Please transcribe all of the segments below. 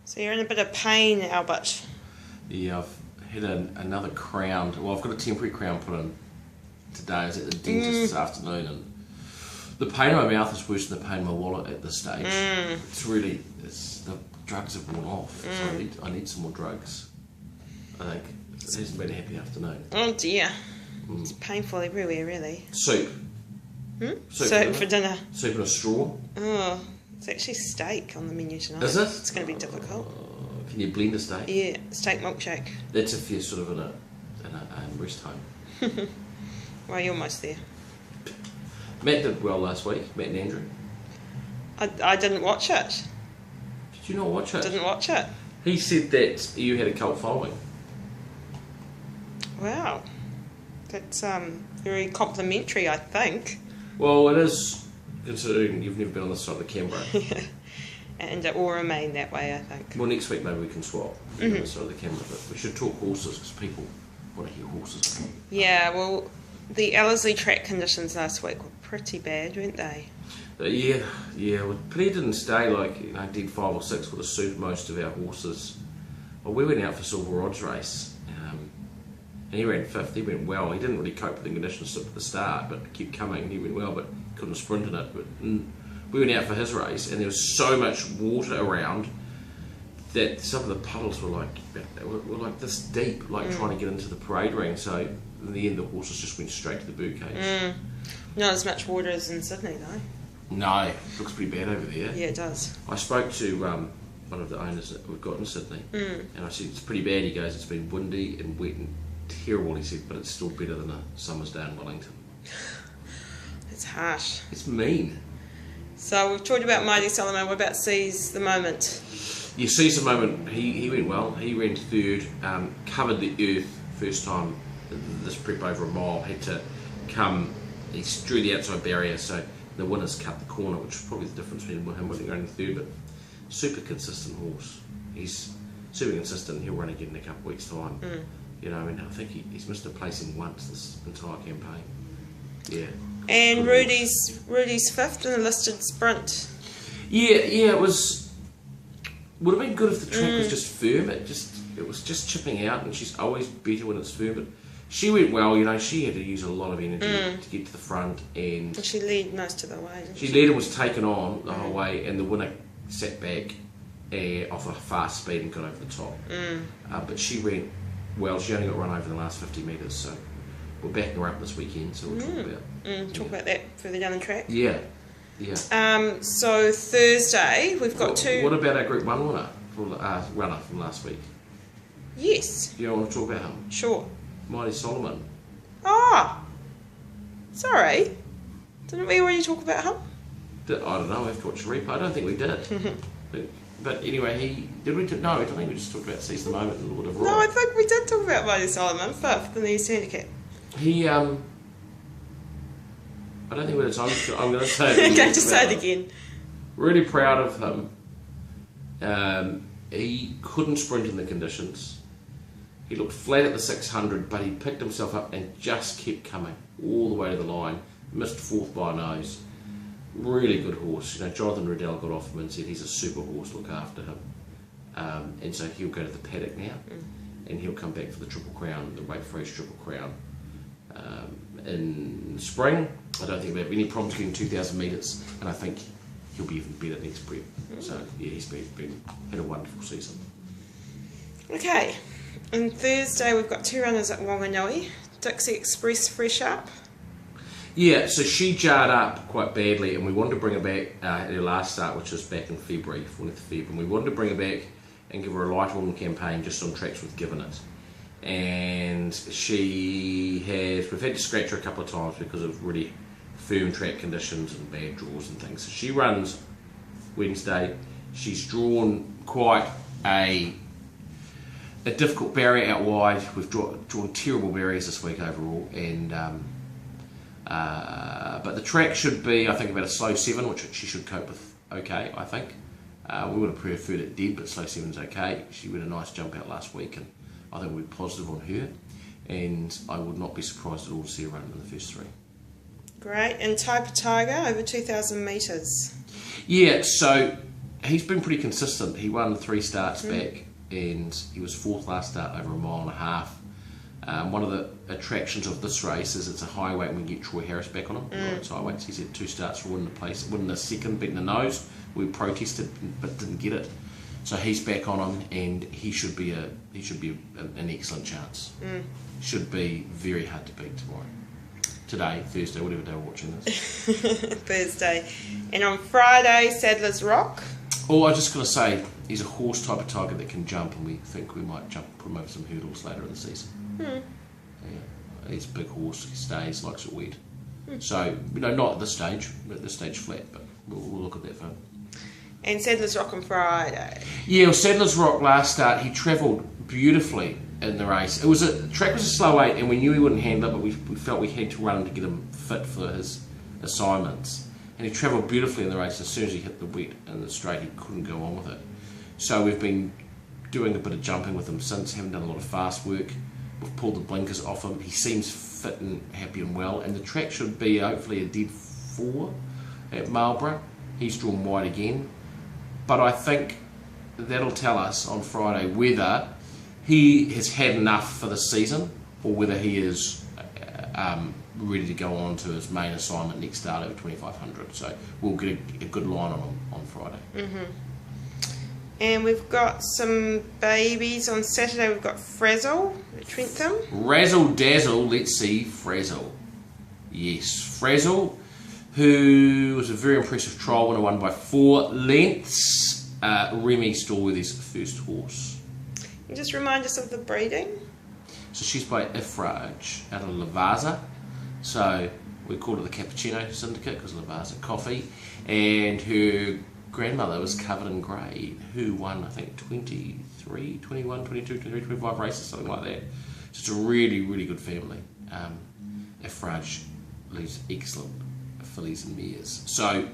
So you're in a bit of pain, Albert. Yeah, I've had another crown. Well, I've got a temporary crown put in today. I was at the dentist this afternoon, and the pain in my mouth is worse than the pain in my wallet at this stage. The drugs have worn off, so I need some more drugs. I think it hasn't been a happy afternoon. Oh dear. It's painful everywhere, really. Soup. Soup for dinner. Soup in a straw. Oh, it's actually steak on the menu tonight. Is it? It's going to be difficult. Can you blend a steak? Yeah, steak milkshake. That's if you're sort of in a rest home. Well, you're almost there. Matt did well last week, Matt and Andrew. I didn't watch it. Did you not watch it? Didn't watch it. He said that you had a cult following. Wow. That's very complimentary, I think. Well, it is, considering you've never been on this side of the camera. And it will remain that way, I think. Well, next week maybe we can swap on this side of the camera, but we should talk horses because people want to hear horses. Yeah, well, the Ellerslie track conditions last week were pretty bad, weren't they? Yeah. Well, Peter didn't stay did 5 or 6 would have suited most of our horses. Well, we went out for Silver Rod's race, and he ran 5th. He went well. He didn't really cope with the conditions at the start, but kept coming. He went well, but couldn't sprint in it. But we went out for his race, and there was so much water around that some of the puddles were like this deep, trying to get into the parade ring. So in the end, the horses just went straight to the bird cage. Not as much water as in Sydney, though. No, it looks pretty bad over there. Yeah, it does. I spoke to one of the owners that we've got in Sydney, and I said, it's pretty bad. He goes, it's been windy and wet and terrible, he said, but it's still better than a summer's day in Wellington. It's harsh. It's mean. So we've talked about Mighty Solomon. What about Seize the Moment? You see the moment, he went well. He ran 3rd, covered the earth first time. This prep over a mile had to come. He drew the outside barrier, so the winners cut the corner, which is probably the difference between him running 3rd. But super consistent horse. He's super consistent. He'll run again in a couple of weeks' time. I think he's missed a placing once this entire campaign. Yeah. And Rudy's 5th in the listed sprint. Yeah, it would have been good if the track was just firm. It was just chipping out, and she's always better when it's firm. But she went well. She had to use a lot of energy to get to the front, and she led most of the way. She led and was taken on the whole way, and the winner sat back off a fast speed and got over the top. But she ran well. She only got run over the last 50 metres, so we're backing her up this weekend. So we'll talk about that further down the track. Yeah. So Thursday we've got two. What about our Group 1 winner, runner from last week? Yes. Do you want to talk about him? Sure. Mighty Solomon. Sorry. Didn't we already talk about him? I don't know. I have to watch the replay. I don't think we did. But anyway, did we? No, I don't think we just talked about Seize the Moment and Lord of Rock. No, I think we did talk about Mighty Solomon, 5th in the East Handicap. He I don't think we're I'm going to say it again. Going to say it again. Really proud of him. He couldn't sprint in the conditions. He looked flat at the 600, but he picked himself up and just kept coming all the way to the line. Missed 4th by a nose. Really good horse. Jonathan Riddell got off him and said he's a super horse. Look after him. And so he'll go to the paddock now, and he'll come back for the Triple Crown, the Wake Forest Triple Crown. In spring, I don't think we'll have any problems getting 2,000 metres, and I think he'll be even better next prep. So yeah, he's had a wonderful season. Okay, and Thursday we've got 2 runners at Wanganui. Dixie Express fresh up. Yeah, so she jarred up quite badly, and we wanted to bring her back at her last start, which was back in February, 4th of Feb, and we wanted to bring her back and give her a light autumn campaign just on tracks we've given it. And we've had to scratch her a couple of times because of really firm track conditions and bad draws and things. So she runs Wednesday. She's drawn quite a difficult barrier out wide. We've drawn terrible barriers this week overall, and but the track should be, I think, about a slow 7, which she should cope with okay, I think. We would have preferred it dead, but slow 7's okay. She went a nice jump out last week, and I think we're positive on her, and I would not be surprised at all to see her run in the first 3. Great. And Typer Tiger over 2,000 metres. Yeah, so he's been pretty consistent. He won 3 starts back, and he was 4th last start over a mile and a half. One of the attractions of this race is it's a high weight, and we get Troy Harris back on him. It's high weights. He's had 2 starts for winning the second, beating the nose. We protested but didn't get it. So he's back on him, and he should be an excellent chance. Should be very hard to beat tomorrow. Today, Thursday, whatever day we're watching this. Thursday. And on Friday, Sadler's Rock. Oh, I was just going to say, he's a horse type of target that can jump, and we think we might put him over some hurdles later in the season. Yeah, he's a big horse, he stays, likes it wet. So, not at this stage flat, but we'll look at that for him. And Sadler's Rock on Friday. Yeah, well, Sadler's Rock last start, he travelled beautifully in the race. The track was a slow 8, and we knew he wouldn't handle it, but we felt we had to run him to get him fit for his assignments. And he travelled beautifully in the race. As soon as he hit the wet and the straight, he couldn't go on with it. So we've been doing a bit of jumping with him since, haven't done a lot of fast work. We've pulled the blinkers off him. He seems fit and happy and well, and the track should be hopefully a dead 4 at Marlborough. He's drawn wide again. But I think that'll tell us on Friday whether he has had enough for the season or whether he is ready to go on to his main assignment next start over 2500. So we'll get a good line on him on Friday. And we've got some babies on Saturday. We've got Frazzle at Trentham. Razzle dazzle, let's see, Frazzle. Yes, Frazzle, who was a very impressive trial winner, won by 4 lengths. Remy Stallworthy's first horse. Can you just remind us of the breeding? So she's by Ifraj out of Lavazza. So we called it the Cappuccino Syndicate because Lavazza coffee. And her grandmother was Covered in Grey, who won, I think, 23, 21, 22, 23, 25 races, something like that. So it's a really, really good family. Ifraj leaves excellent fillies and mares. So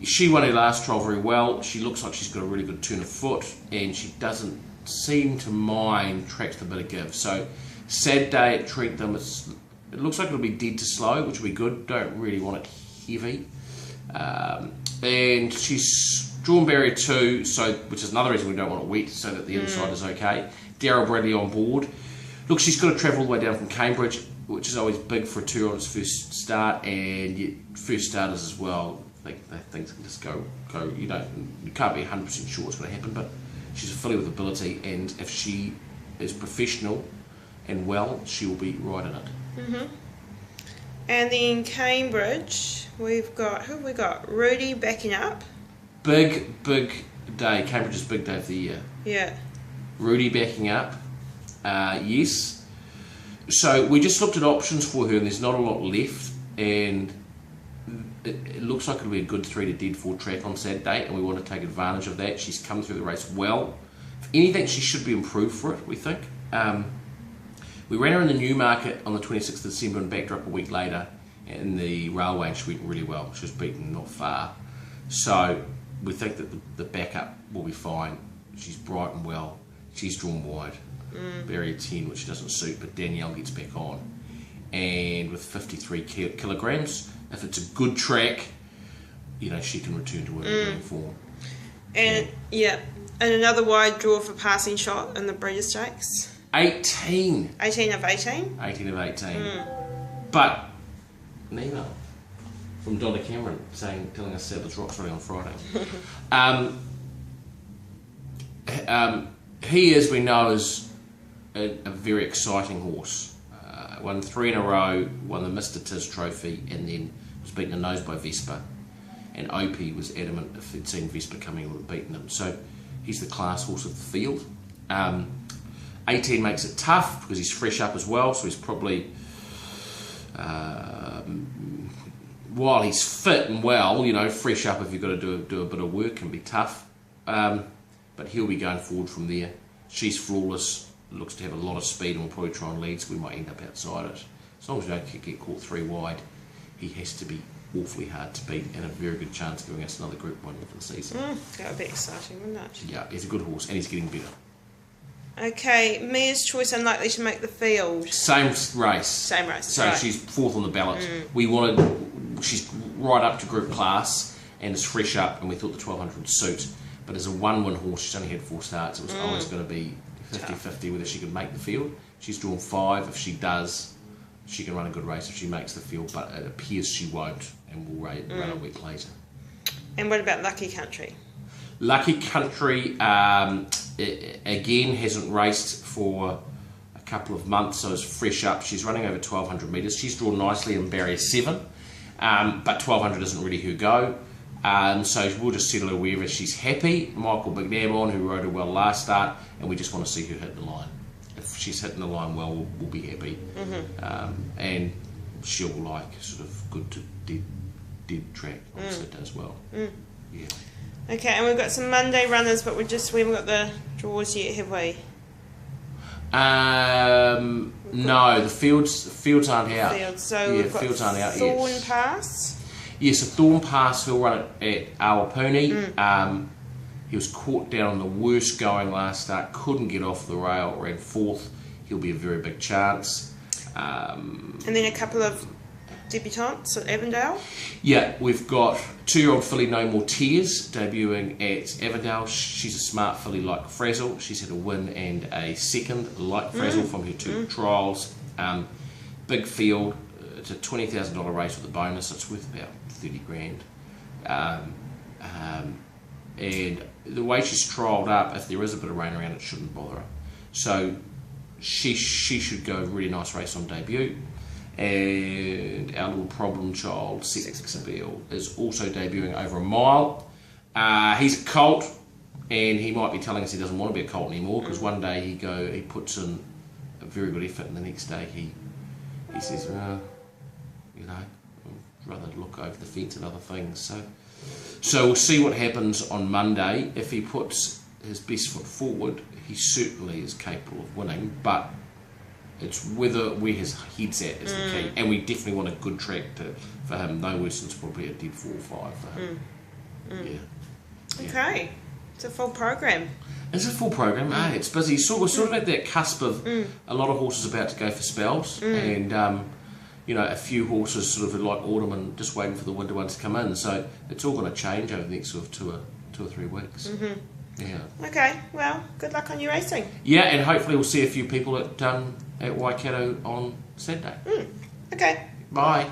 she won her last trial very well. She looks like she's got a really good turn of foot, and she doesn't seem to mind tracks with a bit of give. So sad day at Trentham. It looks like it'll be dead to slow, which will be good. Don't really want it heavy. And she's drawn barrier 2, which is another reason we don't want it wet, so that the inside is okay. Daryl Bradley on board. Look, she's got to travel all the way down from Cambridge, which is always big for a tour on its first start, and yet first starters as well. Things can just go. You can't be 100% sure what's going to happen, but she's a filly with ability, and if she is professional and well, she will be right in it. And then Cambridge, we've got, who have we got? Rudy backing up. Big day. Cambridge's big day of the year. Yeah. Rudy backing up. Yes. So we just looked at options for her, and there's not a lot left, and it looks like it'll be a good 3 to dead 4 track on Saturday, and we want to take advantage of that. She's come through the race well. If anything, she should be improved for it, we think. We ran her in the Newmarket on the 26th of December and backed her up a week later in the Railway, and she went really well. She was beaten not far. So we think that the backup will be fine. She's bright and well. She's drawn wide. Barrier 10, which doesn't suit, but Danielle gets back on. And with 53 kilograms, if it's a good track, she can return to her winning form. And and another wide draw for Passing Shot in the Breeders' Stakes. 18. 18 of 18. 18 of 18. But an email from Donna Cameron telling us Sadler's Rock's running on Friday. He, as we know, is a very exciting horse. Won 3 in a row, won the Mr. Tiz Trophy, and then was beaten a nose by Vespa. And Opie was adamant if he'd seen Vespa coming, he would have beaten him. So he's the class horse of the field. 18 makes it tough because he's fresh up as well, so he's probably, while he's fit and well, fresh up if you've got to do a bit of work can be tough. But he'll be going forward from there. She's flawless, looks to have a lot of speed, and will probably try and lead, so we might end up outside it. As long as we don't get caught 3 wide, he has to be awfully hard to beat, and a very good chance of giving us another Group 1 for the season. That would be exciting, wouldn't it? Yeah, he's a good horse, and he's getting better. Okay, Mia's Choice unlikely to make the field. Same race. So right. She's 4th on the ballot. She's right up to group class and is fresh up, and we thought the 1200 would suit. But as a one-win horse, she's only had 4 starts. It was always going to be 50-50 whether she could make the field. She's drawn 5. If she does, she can run a good race if she makes the field, but it appears she won't, and will run a week later. And what about Lucky Country? Lucky Country, again, hasn't raced for a couple of months, so it's fresh up. She's running over 1,200 metres. She's drawn nicely in barrier 7, but 1,200 isn't really her go. So we'll just settle her wherever she's happy. Michael Bignabon, who rode her well last start, and we just want to see her hit the line. If she's hitting the line well, we'll be happy. And she'll like sort of good to dead track, also does well. Yeah. Okay, and we've got some Monday runners, but we haven't got the draws yet, have we? No, the fields aren't out. So we've got fields aren't out Thorn yet. Pass. Yes, a Thorn Pass, he'll run it at Awapuni. He was caught down on the worst going last start, couldn't get off the rail, ran 4th. He'll be a very big chance. And then a couple of debutantes at Avondale. Yeah, we've got 2-year-old filly No More Tears debuting at Avondale. She's a smart filly like Frazzle. She's had a win and a second like Frazzle from her 2 trials. Big field. It's a $20,000 race with a bonus. It's worth about 30 grand. And the way she's trialled up, if there is a bit of rain around, it shouldn't bother her. So she should go a really nice race on debut. And our little problem child, Sex Appeal, is also debuting over a mile. He's a colt, and he might be telling us he doesn't want to be a colt anymore, because one day he puts in a very good effort, and the next day he says, I'd rather look over the fence at other things. So we'll see what happens on Monday. If he puts his best foot forward, he certainly is capable of winning, but it's where his head's at is the key. And we definitely want a good track for him. No worse than probably a dead 4 or 5 for him. Yeah. Okay, it's a full program. It's a full program. It's busy. So we're sort of at that cusp of a lot of horses about to go for spells, and a few horses sort of like autumn and just waiting for the winter ones to come in. So it's all going to change over the next sort of 2 or 3 weeks. Yeah. Okay, well, good luck on your racing. Yeah, and hopefully we'll see a few people at Waikato on Saturday. Okay. Bye.